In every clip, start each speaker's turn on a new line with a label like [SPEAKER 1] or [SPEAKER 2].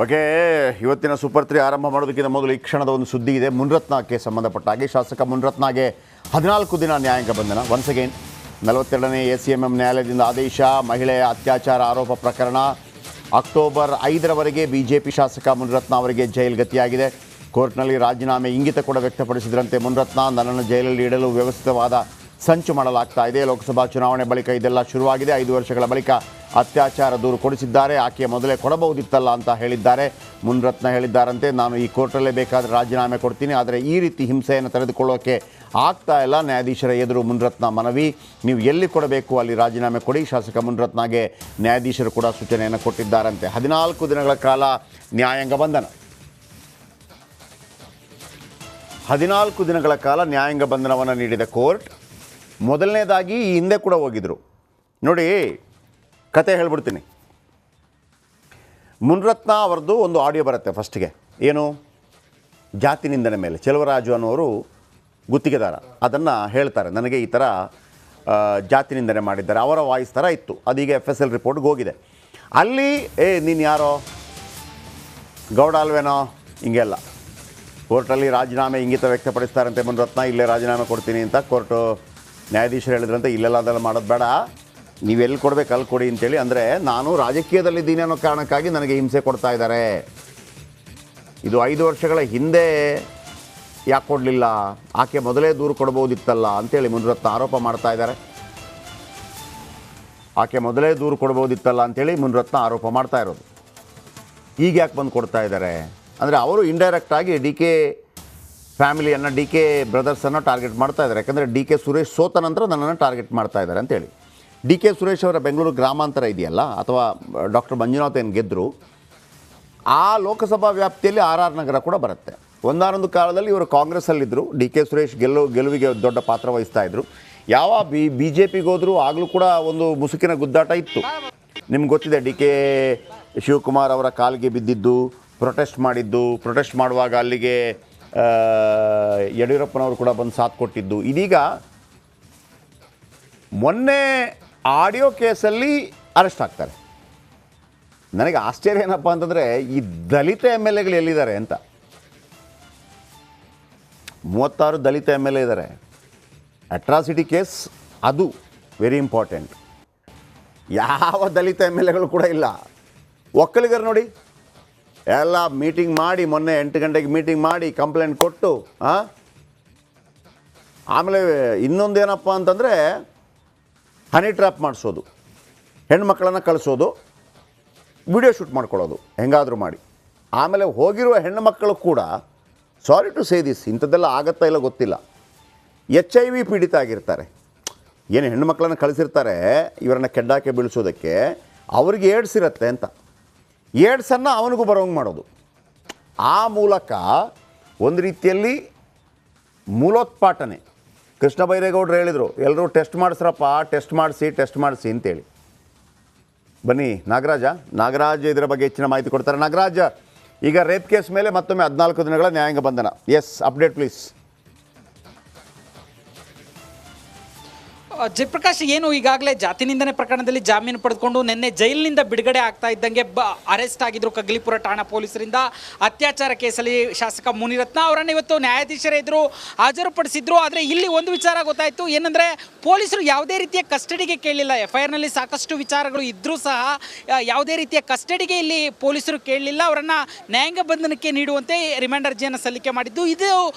[SPEAKER 1] Okay, ಇವತ್ತಿನ super 3 ಆರಂಭ ಮಾಡೋದಕ್ಕಿಂತ ಮೊದಲು ಈ ಕ್ಷಣದ ಒಂದು ಸುದ್ದಿ ಇದೆ. ಮುನ್ರತ್ನಕ್ಕೆ ಸಂಬಂಧಪಟ್ಟ ಹಾಗೆ ಶಾಸಕ ಮುನ್ರತ್ನಗೆ 14 ದಿನ ನ್ಯಾಯಾಂಗ ಬಂಧನ. ಒನ್ಸ್ ಅಗೇನ್ 42ನೇ ACMM ನ್ಯಾಯಾಲಯದಿಂದ ಆದೇಶ. ಮಹಿಳೆಯ ಅತ್ಯಾಚಾರ ಆರೋಪ ಪ್ರಕರಣ ಅಕ್ಟೋಬರ್ 5ರವರೆಗೆ ಬಿಜೆಪಿ ಶಾಸಕ ಮುನ್ರತ್ನ ಅವರಿಗೆ ಜೈಲ್ ಗತಿಯಾಗಿದೆ. ಕೋರ್ಟ್ನಲ್ಲಿ ರಾಜೀನಾಮೆ ಇಂಗಿತ ಕೂಡ ವ್ಯಕ್ತಪಡಿಸಿದ್ರಂತೆ ಮುನ್ರತ್ನ. ನನ್ನನ್ನು ಜೈಲಲ್ಲಿ ಇಡಲು ವ್ಯವಸ್ಥಿತವಾದ ಸಂಚು ಮಾಡಲಾಗ್ತಾ ಇದೆ. ಲೋಕಸಭಾ ಚುನಾವಣೆ ಬಳಿಕ ಇದೆಲ್ಲ ಶುರುವಾಗಿದೆ. 5 ವರ್ಷಗಳ ಬಳಿಕ ಅತ್ಯಾಚಾರ ದೂರು ಕೊಡಿಸಿದ್ದಾರೆ. ಆಕೆ ಮೊದಲೇ ಕೊಡಬಹುದಿತ್ತಲ್ಲ ಅಂತ ಹೇಳಿದ್ದಾರೆ. ಮುನ್ರತ್ನ ಹೇಳಿದ್ದಾರಂತೆ, ನಾನು ಈ ಕೋರ್ಟಲ್ಲೇ ಬೇಕಾದರೆ ರಾಜೀನಾಮೆ ಕೊಡ್ತೀನಿ, ಆದರೆ ಈ ರೀತಿ ಹಿಂಸೆಯನ್ನು ತಡೆದುಕೊಳ್ಳೋಕ್ಕೆ ಆಗ್ತಾ ಇಲ್ಲ. ನ್ಯಾಯಾಧೀಶರ ಎದುರು ಮುನ್ರತ್ನ ಮನವಿ, ನೀವು ಎಲ್ಲಿ ಕೊಡಬೇಕು ಅಲ್ಲಿ ರಾಜೀನಾಮೆ ಕೊಡಿ. ಶಾಸಕ ಮುನ್ರತ್ನಗೆ ನ್ಯಾಯಾಧೀಶರು ಕೂಡ ಸೂಚನೆಯನ್ನು ಕೊಟ್ಟಿದ್ದಾರಂತೆ. 14 ದಿನಗಳ ಕಾಲ ನ್ಯಾಯಾಂಗ ಬಂಧನ. 14 ದಿನಗಳ ಕಾಲ ನ್ಯಾಯಾಂಗ ಬಂಧನವನ್ನು ನೀಡಿದ ಕೋರ್ಟ್. ಮೊದಲನೇದಾಗಿ ಈ ಹಿಂದೆ ಕೂಡ ಹೋಗಿದ್ರು ನೋಡಿ, ಕತೆ ಹೇಳ್ಬಿಡ್ತೀನಿ. ಮುನ್ರತ್ನ ಅವರದ್ದು ಒಂದು ಆಡಿಯೋ ಬರುತ್ತೆ ಫಸ್ಟಿಗೆ. ಏನು, ಜಾತಿ ನಿಂದನೆ ಮೇಲೆ ಚೆಲುವರಾಜು ಅನ್ನೋರು ಗುತ್ತಿಗೆದಾರ ಅದನ್ನು ಹೇಳ್ತಾರೆ, ನನಗೆ ಈ ಥರ ಜಾತಿ ನಿಂದನೆ ಮಾಡಿದ್ದಾರೆ, ಅವರ ವಾಯ್ಸ್ ಥರ ಇತ್ತು. ಅದೀಗ FSL ರಿಪೋರ್ಟ್ಗೆ ಹೋಗಿದೆ. ಅಲ್ಲಿ ನೀನು ಯಾರೋ ಗೌಡ ಅಲ್ವೇನೋ ಹಿಂಗೆಲ್ಲ ಕೋರ್ಟಲ್ಲಿ ರಾಜೀನಾಮೆ ಇಂಗಿತ ವ್ಯಕ್ತಪಡಿಸ್ತಾರಂತೆ ಮುನ್ರತ್ನ. ಇಲ್ಲೇ ರಾಜೀನಾಮೆ ಕೊಡ್ತೀನಿ ಅಂತ ಕೋರ್ಟು ನ್ಯಾಯಾಧೀಶರು ಹೇಳಿದ್ರಂತೆ, ಇಲ್ಲೆಲ್ಲ ಅದೆಲ್ಲ ಮಾಡೋದು ಬೇಡ, ನೀವೆಲ್ಲಿ ಕೊಡಬೇಕು ಅಲ್ಲಿ ಕೊಡಿ ಅಂತೇಳಿ. ಅಂದರೆ ನಾನು ರಾಜಕೀಯದಲ್ಲಿದ್ದೀನಿ ಅನ್ನೋ ಕಾರಣಕ್ಕಾಗಿ ನನಗೆ ಹಿಂಸೆ ಕೊಡ್ತಾ ಇದ್ದಾರೆ. ಇದು 5 ವರ್ಷಗಳ ಹಿಂದೆ ಯಾಕೆ ಕೊಡಲಿಲ್ಲ, ಆಕೆ ಮೊದಲೇ ದೂರು ಕೊಡ್ಬೋದಿತ್ತಲ್ಲ ಅಂತೇಳಿ ಮುನ್ರತ್ನ ಆರೋಪ ಮಾಡ್ತಾ ಇದ್ದಾರೆ. ಆಕೆ ಮೊದಲೇ ದೂರು ಕೊಡ್ಬೋದಿತ್ತಲ್ಲ ಅಂತೇಳಿ ಮುನ್ರತ್ನ ಆರೋಪ ಮಾಡ್ತಾ ಇರೋದು. ಈಗ ಯಾಕೆ ಬಂದು ಕೊಡ್ತಾ ಇದ್ದಾರೆ ಅಂದರೆ ಅವರು ಇಂಡೈರೆಕ್ಟಾಗಿ DK ಫ್ಯಾಮಿಲಿಯನ್ನು, DK ಬ್ರದರ್ಸನ್ನು ಟಾರ್ಗೆಟ್ ಮಾಡ್ತಾ ಇದ್ದಾರೆ. ಯಾಕಂದರೆ DK ಸುರೇಶ್ ಸೋತ ನಂತರ ನನ್ನನ್ನು ಟಾರ್ಗೆಟ್ ಮಾಡ್ತಾ ಇದ್ದಾರೆ ಅಂತೇಳಿ. DK ಸುರೇಶ್ ಅವರ ಬೆಂಗಳೂರು ಗ್ರಾಮಾಂತರ ಇದೆಯಲ್ಲ, ಅಥವಾ ಡಾಕ್ಟರ್ ಮಂಜುನಾಥ್ ಏನು ಗೆದ್ದರು, ಆ ಲೋಕಸಭಾ ವ್ಯಾಪ್ತಿಯಲ್ಲಿ RR ನಗರ ಕೂಡ ಬರುತ್ತೆ. ಒಂದಾನೊಂದು ಕಾಲದಲ್ಲಿ ಇವರು ಕಾಂಗ್ರೆಸ್ಸಲ್ಲಿದ್ದರು. DK ಸುರೇಶ್ ಗೆಲುವಿಗೆ ದೊಡ್ಡ ಪಾತ್ರ ವಹಿಸ್ತಾಯಿದ್ರು. ಯಾವ BJPಗೆ ಹೋದರೂ ಆಗಲೂ ಕೂಡ ಒಂದು ಮುಸುಕಿನ ಗುದ್ದಾಟ ಇತ್ತು. ನಿಮ್ಗೆ ಗೊತ್ತಿದೆ, DK ಶಿವಕುಮಾರ್ ಅವರ ಕಾಲಿಗೆ ಬಿದ್ದಿದ್ದು, ಪ್ರೊಟೆಸ್ಟ್ ಮಾಡುವಾಗ ಅಲ್ಲಿಗೆ ಯಡಿಯೂರಪ್ಪನವರು ಕೂಡ ಬಂದು ಸಾಥ್ ಕೊಟ್ಟಿದ್ದು. ಇದೀಗ ಮೊನ್ನೆ ಆಡಿಯೋ ಕೇಸಲ್ಲಿ ಅರೆಸ್ಟ್ ಆಗ್ತಾರೆ. ನನಗೆ ಆಶ್ಚರ್ಯ ಏನಪ್ಪ ಅಂತಂದರೆ, ಈ ದಲಿತ MLAಗಳು ಎಲ್ಲಿದ್ದಾರೆ ಅಂತ. 36 ದಲಿತ MLA ಇದ್ದಾರೆ. ಅಟ್ರಾಸಿಟಿ ಕೇಸ್ ಅದು ವೆರಿ ಇಂಪಾರ್ಟೆಂಟ್. ಯಾವ ದಲಿತ MLAಗಳು ಕೂಡ ಇಲ್ಲ. ಒಕ್ಕಲಿಗರು ನೋಡಿ, ಎಲ್ಲ ಮೀಟಿಂಗ್ ಮಾಡಿ, ಮೊನ್ನೆ 8 ಗಂಟೆಗೆ ಮೀಟಿಂಗ್ ಮಾಡಿ ಕಂಪ್ಲೇಂಟ್ ಕೊಟ್ಟು, ಆಮೇಲೆ ಇನ್ನೊಂದೇನಪ್ಪ ಅಂತಂದರೆ ಹನಿ ಟ್ರ್ಯಾಪ್ ಮಾಡಿಸೋದು, ಹೆಣ್ಮಕ್ಳನ್ನು ಕಳಿಸೋದು, ವಿಡಿಯೋ ಶೂಟ್ ಮಾಡ್ಕೊಳ್ಳೋದು, ಹೆಂಗಾದರೂ ಮಾಡಿ. ಆಮೇಲೆ ಹೋಗಿರುವ ಹೆಣ್ಣುಮಕ್ಕಳು ಕೂಡ, ಸಾರಿ ಟು ಸೇ ದಿಸ್, ಇಂಥದ್ದೆಲ್ಲ ಆಗತ್ತಾ ಇಲ್ಲ ಗೊತ್ತಿಲ್ಲ, HIV ಪೀಡಿತ ಆಗಿರ್ತಾರೆ. ಏನು ಹೆಣ್ಣುಮಕ್ಕಳನ್ನು ಕಳಿಸಿರ್ತಾರೆ ಇವರನ್ನು ಕೆಡ್ಡಾಕೆ ಬೀಳಿಸೋದಕ್ಕೆ, ಅವ್ರಿಗೆ ಏಡ್ಸ್ ಇರುತ್ತೆ ಅಂತ. ಏಡ್ಸನ್ನು ಅವನಿಗೂ ಬರೋಂಗೆ ಮಾಡೋದು. ಆ ಮೂಲಕ ಒಂದು ರೀತಿಯಲ್ಲಿ ಮೂಲೋತ್ಪಾಟನೆ. ಕೃಷ್ಣ ಬೈರೇಗೌಡರು ಹೇಳಿದರು, ಎಲ್ಲರೂ ಟೆಸ್ಟ್ ಮಾಡಿಸ್ರಪ್ಪ, ಟೆಸ್ಟ್ ಮಾಡಿಸಿ ಅಂತೇಳಿ. ಬನ್ನಿ ನಾಗರಾಜ್ ಇದರ ಬಗ್ಗೆ ಹೆಚ್ಚಿನ ಮಾಹಿತಿ ಕೊಡ್ತಾರೆ. ನಾಗರಾಜ್, ಈಗ ರೇಪ್ ಕೇಸ್ ಮೇಲೆ ಮತ್ತೊಮ್ಮೆ 14 ದಿನಗಳ ನ್ಯಾಯಾಂಗ ಬಂಧನ. S, update please.
[SPEAKER 2] ಜಯಪ್ರಕಾಶ್, ಏನು ಈಗಾಗಲೇ ಜಾತಿ ನಿಂದನೆ ಪ್ರಕರಣದಲ್ಲಿ ಜಾಮೀನು ಪಡೆದುಕೊಂಡು ನಿನ್ನೆ ಜೈಲಿನಿಂದ ಬಿಡುಗಡೆ ಆಗ್ತಾ ಇದ್ದಂಗೆ ಅರೆಸ್ಟ್ ಆಗಿದ್ರು ಕಗ್ಲಿಪುರ ಠಾಣಾ ಪೊಲೀಸರಿಂದ. ಅತ್ಯಾಚಾರ ಕೇಸಲ್ಲಿ ಶಾಸಕ ಮುನಿರತ್ನ ಅವರನ್ನು ಇವತ್ತು ನ್ಯಾಯಾಧೀಶರ ಎದುರು ಹಾಜರುಪಡಿಸಿದ್ರು. ಆದರೆ ಇಲ್ಲಿ ಒಂದು ವಿಚಾರ ಗೊತ್ತಾಯಿತು, ಏನಂದರೆ ಪೊಲೀಸರು ಯಾವುದೇ ರೀತಿಯ ಕಸ್ಟಡಿಗೆ ಕೇಳಲಿಲ್ಲ. FIRನಲ್ಲಿ ಸಾಕಷ್ಟು ವಿಚಾರಗಳು ಇದ್ದರೂ ಸಹ ಯಾವುದೇ ರೀತಿಯ ಕಸ್ಟಡಿಗೆ ಇಲ್ಲಿ ಪೊಲೀಸರು ಕೇಳಲಿಲ್ಲ. ಅವರನ್ನು ನ್ಯಾಯಾಂಗ ಬಂಧನಕ್ಕೆ ನೀಡುವಂತೆ ರಿಮಾಂಡ್ ಅರ್ಜಿಯನ್ನು ಸಲ್ಲಿಕೆ ಮಾಡಿದ್ದು. ಇದು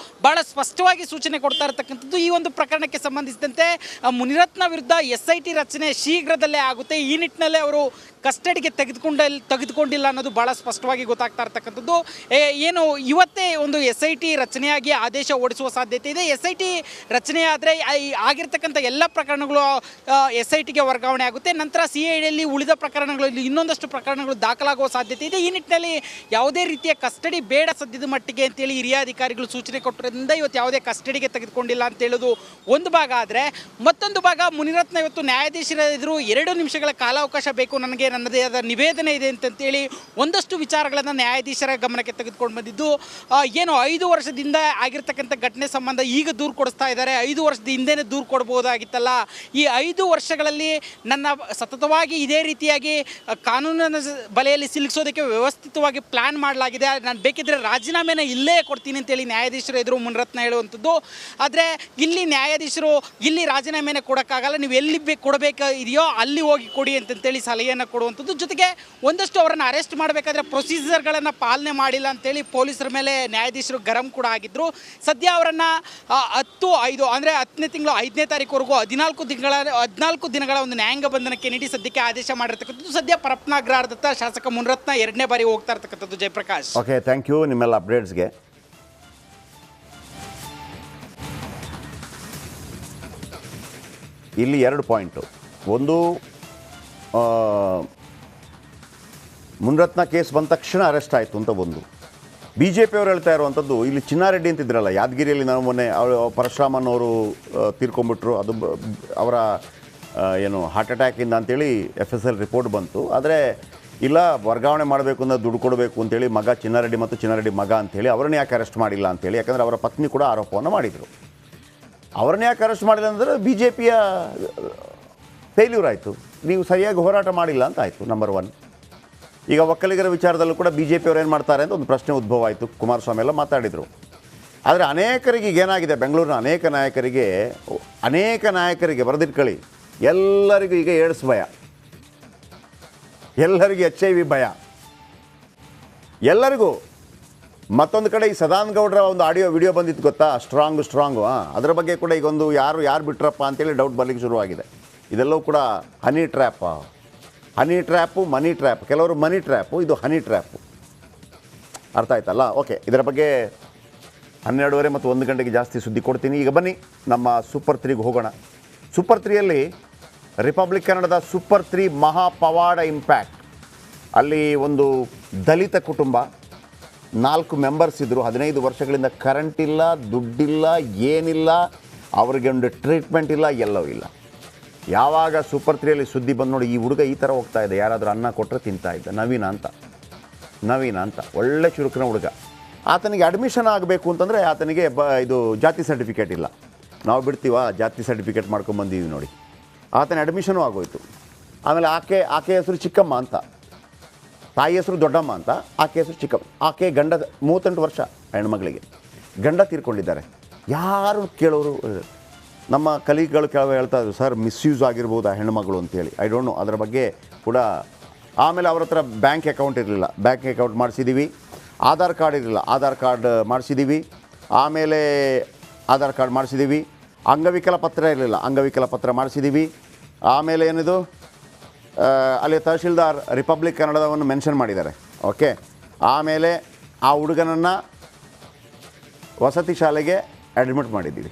[SPEAKER 2] ಭಾಳ ಸ್ಪಷ್ಟವಾಗಿ ಸೂಚನೆ ಕೊಡ್ತಾ ಇರತಕ್ಕಂಥದ್ದು. ಈ ಒಂದು ಪ್ರಕರಣಕ್ಕೆ ಸಂಬಂಧಿಸಿದಂತೆ ಮುನಿರತ್ನ ವಿರುದ್ಧ SIT ರಚನೆ ಶೀಘ್ರದಲ್ಲೇ ಆಗುತ್ತೆ. ಈ ನಿಟ್ಟಿನಲ್ಲೇ ಅವರು ಕಸ್ಟಡಿಗೆ ತೆಗೆದುಕೊಂಡಿಲ್ಲ ಅನ್ನೋದು ಭಾಳ ಸ್ಪಷ್ಟವಾಗಿ ಗೊತ್ತಾಗ್ತಾ ಇರ್ತಕ್ಕಂಥದ್ದು. ಏನು ಇವತ್ತೇ ಒಂದು SIT ರಚನೆಯಾಗಿ ಆದೇಶ ಹೊರಡಿಸುವ ಸಾಧ್ಯತೆ ಇದೆ. SIT ರಚನೆ ಆದರೆ ಆಗಿರ್ತಕ್ಕಂಥ ಎಲ್ಲ ಪ್ರಕರಣಗಳು SITಗೆ ವರ್ಗಾವಣೆ ಆಗುತ್ತೆ. ನಂತರ CIDಯಲ್ಲಿ ಉಳಿದ ಪ್ರಕರಣಗಳಲ್ಲಿ ಇನ್ನೊಂದಷ್ಟು ಪ್ರಕರಣಗಳು ದಾಖಲಾಗುವ ಸಾಧ್ಯತೆ ಇದೆ. ಈ ನಿಟ್ಟಿನಲ್ಲಿ ಯಾವುದೇ ರೀತಿಯ ಕಸ್ಟಡಿ ಬೇಡ ಸದ್ಯದ ಮಟ್ಟಿಗೆ ಅಂತೇಳಿ ಹಿರಿಯ ಅಧಿಕಾರಿಗಳು ಸೂಚನೆ ಕೊಟ್ಟಿರೋದ್ರಿಂದ ಇವತ್ತು ಯಾವುದೇ ಕಸ್ಟಡಿಗೆ ತೆಗೆದುಕೊಂಡಿಲ್ಲ ಅಂತ ಹೇಳೋದು ಒಂದು ಭಾಗ. ಆದರೆ ಮತ್ತೊಂದು ಭಾಗ, ಮುನಿರತ್ನ ಇವತ್ತು ನ್ಯಾಯಾಧೀಶರ ಎದುರು 2 ನಿಮಿಷಗಳ ಕಾಲಾವಕಾಶ ಬೇಕು ನನಗೆ, ನನ್ನದೇ ಆದ ನಿವೇದನೆ ಇದೆ ಅಂತೇಳಿ ಒಂದಷ್ಟು ವಿಚಾರಗಳನ್ನು ನ್ಯಾಯಾಧೀಶರ ಗಮನಕ್ಕೆ ತೆಗೆದುಕೊಂಡು ಬಂದಿದ್ದು ಏನು 5 ವರ್ಷದಿಂದ ಆಗಿರ್ತಕ್ಕಂಥ ಘಟನೆ ಸಂಬಂಧ ಈಗ ದೂರು ಕೊಡಿಸ್ತಾ ಇದ್ದಾರೆ. 5 ವರ್ಷದ ಹಿಂದೆನೇ ದೂರು ಕೊಡ್ಬೋದಾಗಿತ್ತಲ್ಲ. ಈ 5 ವರ್ಷಗಳಲ್ಲಿ ನನ್ನ ಸತತವಾಗಿ ಇದೇ ರೀತಿಯಾಗಿ ಕಾನೂನಿನ ಬಲೆಯಲ್ಲಿ ಸಿಲುಕಿಸೋದಕ್ಕೆ ವ್ಯವಸ್ಥಿತವಾಗಿ ಪ್ಲ್ಯಾನ್ ಮಾಡಲಾಗಿದೆ. ನಾನು ಬೇಕಿದ್ದರೆ ರಾಜೀನಾಮೆನ ಇಲ್ಲೇ ಕೊಡ್ತೀನಿ ಅಂತೇಳಿ ನ್ಯಾಯಾಧೀಶರು ಎದುರು ಮುನಿರತ್ನ ಹೇಳುವಂಥದ್ದು. ಆದರೆ ಇಲ್ಲಿ ನ್ಯಾಯಾಧೀಶರು ಇಲ್ಲಿ ರಾಜೀನಾಮೆನ ಕೊಡೋಕ್ಕಾಗಲ್ಲ, ನೀವು ಎಲ್ಲಿ ಕೊಡಬೇಕು ಇದೆಯೋ ಅಲ್ಲಿ ಹೋಗಿ ಕೊಡಿ ಅಂತೇಳಿ ಸಲಹೆಯನ್ನು ಕೊಡುವಂಥದ್ದು. ಜೊತೆಗೆ ಒಂದಷ್ಟು ಅವರನ್ನು ಅರೆಸ್ಟ್ ಮಾಡಬೇಕಾದ್ರೆ ಪ್ರೊಸೀಜರ್ಗಳನ್ನು ಪಾಲನೆ ಮಾಡಿಲ್ಲ ಅಂತೇಳಿ ಪೊಲೀಸರ ಮೇಲೆ ನ್ಯಾಯಾಧೀಶರು ಗರಂ ಕೂಡ ಆಗಿದ್ದರು. ಸದ್ಯ ಅವರನ್ನು 10/5 ಅಂದರೆ 10ನೇ ತಿಂಗಳು 5ನೇ ತಾರೀಕುವರೆಗೂ 14 ದಿನಗಳ ಒಂದು ನ್ಯಾಯಾಂಗ ಬಂಧನಕ್ಕೆ ನೀಡಿ ಸದ್ಯಕ್ಕೆ ಆದೇಶ ಮಾಡಿರ್ತಕ್ಕಂಥದ್ದು. ಸದ್ಯ ಪರಪ್ಪನ ಅಗ್ರಹಾರದತ್ತ ಶಾಸಕ ಮುನಿರತ್ನ 2ನೇ ಬಾರಿ ಹೋಗ್ತಾ ಇರ್ತಕ್ಕಂಥದ್ದು. ಜಯಪ್ರಕಾಶ್,
[SPEAKER 1] ಓಕೆ, ಥ್ಯಾಂಕ್ ಯು ನಿಮ್ಮೆಲ್ಲ ಅಪ್ಡೇಟ್ಸ್ಗೆ. ಇಲ್ಲಿ 2 ಪಾಯಿಂಟು. ಒಂದು, ಮುನಿರತ್ನ ಕೇಸ್ ಬಂದ ತಕ್ಷಣ ಅರೆಸ್ಟ್ ಆಯಿತು ಅಂತ ಒಂದು. ಬಿ ಜೆ ಪಿಯವರು ಹೇಳ್ತಾ ಇರುವಂಥದ್ದು, ಇಲ್ಲಿ ಚಿನ್ನಾರೆಡ್ಡಿ ಅಂತಿದ್ರಲ್ಲ ಯಾದಗಿರಿಯಲ್ಲಿ, ನಾವು ಮೊನ್ನೆ ಪರಶುರಾಮನ್ ಅವರು ತೀರ್ಕೊಂಡ್ಬಿಟ್ರು, ಅದು ಅವರ ಏನು ಹಾರ್ಟ್ ಅಟ್ಯಾಕಿಂದ ಅಂತೇಳಿ FSL ರಿಪೋರ್ಟ್ ಬಂತು. ಆದರೆ ಇಲ್ಲ, ವರ್ಗಾವಣೆ ಮಾಡಬೇಕು ಅಂದರೆ ದುಡ್ಡು ಕೊಡಬೇಕು ಅಂತೇಳಿ ಮಗ ಚಿನ್ನಾರೆಡ್ಡಿ ಮತ್ತು ಚಿನ್ನಾರೆಡ್ಡಿ ಮಗ ಅಂಥೇಳಿ ಅವ್ರನ್ನ ಯಾಕೆ ಅರೆಸ್ಟ್ ಮಾಡಿಲ್ಲ ಅಂತೇಳಿ, ಯಾಕಂದರೆ ಅವರ ಪತ್ನಿ ಕೂಡ ಆರೋಪವನ್ನು ಮಾಡಿದರು. ಅವ್ರನ್ನ ಯಾಕೆ ಅರೆಸ್ಟ್ ಮಾಡಿಲ್ಲ ಅಂದರೆ ಬಿ ಜೆ ಪಿಯ ಫೇಲ್ಯೂರ್ ಆಯಿತು, ನೀವು ಸರಿಯಾಗಿ ಹೋರಾಟ ಮಾಡಿಲ್ಲ ಅಂತ ಆಯಿತು, ನಂಬರ್ 1. ಈಗ ಒಕ್ಕಲಿಗರ ವಿಚಾರದಲ್ಲೂ ಕೂಡ ಬಿ ಜೆ ಪಿಯವ್ರು ಏನು ಮಾಡ್ತಾರೆ ಅಂತ ಒಂದು ಪ್ರಶ್ನೆ ಉದ್ಭವ ಆಯಿತು. ಕುಮಾರಸ್ವಾಮಿ ಎಲ್ಲ ಮಾತಾಡಿದರು. ಆದರೆ ಅನೇಕರಿಗೆ ಈಗ ಏನಾಗಿದೆ, ಬೆಂಗಳೂರಿನ ಅನೇಕ ನಾಯಕರಿಗೆ ಬರೆದಿಟ್ಕೊಳ್ಳಿ, ಎಲ್ಲರಿಗೂ ಈಗ ಏಡ್ಸ್ ಭಯ, ಎಲ್ಲರಿಗೂ HIV ಭಯ, ಎಲ್ಲರಿಗೂ. ಮತ್ತೊಂದು ಕಡೆ ಈ ಸದಾನಂದ ಗೌಡರ ಒಂದು ವಿಡಿಯೋ ಬಂದಿತ್ತು ಗೊತ್ತಾ, ಸ್ಟ್ರಾಂಗು. ಅದರ ಬಗ್ಗೆ ಕೂಡ ಈಗ ಒಂದು ಯಾರು ಬಿಟ್ರಪ್ಪ ಅಂತೇಳಿ ಡೌಟ್ ಬರಲಿಕ್ಕೆ ಶುರುವಾಗಿದೆ. ಇದೆಲ್ಲವೂ ಕೂಡ ಹನಿ ಟ್ರ್ಯಾಪು, ಮನಿ ಟ್ರ್ಯಾಪ್. ಕೆಲವರು ಮನಿ ಟ್ರ್ಯಾಪು, ಇದು ಹನಿ ಟ್ರ್ಯಾಪು. ಅರ್ಥ ಆಯ್ತಲ್ಲ? ಓಕೆ, ಇದರ ಬಗ್ಗೆ 12:30 ಮತ್ತು 1 ಗಂಟೆಗೆ ಜಾಸ್ತಿ ಸುದ್ದಿ ಕೊಡ್ತೀನಿ. ಈಗ ಬನ್ನಿ ನಮ್ಮ ಸೂಪರ್ 3ಗೆ ಹೋಗೋಣ. ಸೂಪರ್ 3ಯಲ್ಲಿ ರಿಪಬ್ಲಿಕ್ ಕನ್ನಡದ ಸೂಪರ್ 3 ಮಹಾ ಪವಾಡ ಇಂಪ್ಯಾಕ್ಟ್. ಅಲ್ಲಿ ಒಂದು ದಲಿತ ಕುಟುಂಬ, 4 ಮೆಂಬರ್ಸ್ ಇದ್ದರು. 15 ವರ್ಷಗಳಿಂದ ಕರೆಂಟ್ ಇಲ್ಲ, ದುಡ್ಡಿಲ್ಲ, ಏನಿಲ್ಲ, ಅವ್ರಿಗೆ ಒಂದು ಟ್ರೀಟ್ಮೆಂಟ್ ಇಲ್ಲ, ಎಲ್ಲವೂ ಇಲ್ಲ. ಯಾವಾಗ ಸೂಪರ್ 3ಯಲ್ಲಿ ಸುದ್ದಿ ಬಂದು ನೋಡಿ, ಈ ಹುಡುಗ ಈ ಥರ ಹೋಗ್ತಾ ಇದೆ, ಯಾರಾದರೂ ಅನ್ನ ಕೊಟ್ಟರೆ ತಿಂತಾ ಇದ್ದ, ನವೀನ ಅಂತ ಒಳ್ಳೆ ಚುರುಕಿನ ಹುಡುಗ. ಆತನಿಗೆ ಅಡ್ಮಿಷನ್ ಆಗಬೇಕು ಅಂತಂದರೆ ಆತನಿಗೆ ಇದು ಜಾತಿ ಸರ್ಟಿಫಿಕೇಟ್ ಇಲ್ಲ. ನಾವು ಬಿಡ್ತೀವ, ಜಾತಿ ಸರ್ಟಿಫಿಕೇಟ್ ಮಾಡ್ಕೊಂಬಂದೀವಿ ನೋಡಿ. ಆತನ ಅಡ್ಮಿಷನು ಆಗೋಯ್ತು. ಆಮೇಲೆ ಆಕೆ ಹೆಸರು ಚಿಕ್ಕಮ್ಮ ಅಂತ, ತಾಯಿ ಹೆಸರು ದೊಡ್ಡಮ್ಮ ಅಂತ, ಆಕೆ ಹೆಸರು ಚಿಕ್ಕಮ್ಮ. ಆಕೆ ಗಂಡ 38 ವರ್ಷ ಹೆಣ್ಮಗಳಿಗೆ, ಗಂಡ ತೀರ್ಕೊಂಡಿದ್ದಾರೆ. ಯಾರು ಕೇಳೋರು, ನಮ್ಮ ಕಲೀಗ್ಗಳು ಹೇಳ್ತಾ ಇದ್ರು, ಸರ್ ಮಿಸ್ಯೂಸ್ ಆಗಿರ್ಬೋದು ಆ ಹೆಣ್ಮಗಳು ಅಂತೇಳಿ. ಐ ಡೋಂಟ್ ನೋ ಅದರ ಬಗ್ಗೆ ಕೂಡ. ಆಮೇಲೆ ಅವ್ರ ಹತ್ರ ಬ್ಯಾಂಕ್ ಅಕೌಂಟ್ ಇರಲಿಲ್ಲ, ಬ್ಯಾಂಕ್ ಅಕೌಂಟ್ ಮಾಡಿಸಿದ್ದೀವಿ. ಆಧಾರ್ ಕಾರ್ಡ್ ಇರಲಿಲ್ಲ, ಆಧಾರ್ ಕಾರ್ಡ್ ಮಾಡಿಸಿದ್ದೀವಿ. ಆಮೇಲೆ ಆಧಾರ್ ಕಾರ್ಡ್ ಮಾಡಿಸಿದ್ದೀವಿ. ಅಂಗವಿಕಲ ಪತ್ರ ಇರಲಿಲ್ಲ, ಅಂಗವಿಕಲ ಪತ್ರ ಮಾಡಿಸಿದ್ದೀವಿ. ಆಮೇಲೆ ಏನಿದು, ಅಲ್ಲಿ ತಹಶೀಲ್ದಾರ್ ರಿಪಬ್ಲಿಕ್ ಕನ್ನಡವನ್ನು ಮೆನ್ಷನ್ ಮಾಡಿದ್ದಾರೆ. ಓಕೆ, ಆಮೇಲೆ ಆ ಹುಡುಗನನ್ನು ವಸತಿ ಶಾಲೆಗೆ ಅಡ್ಮಿಟ್ ಮಾಡಿದ್ದೀವಿ.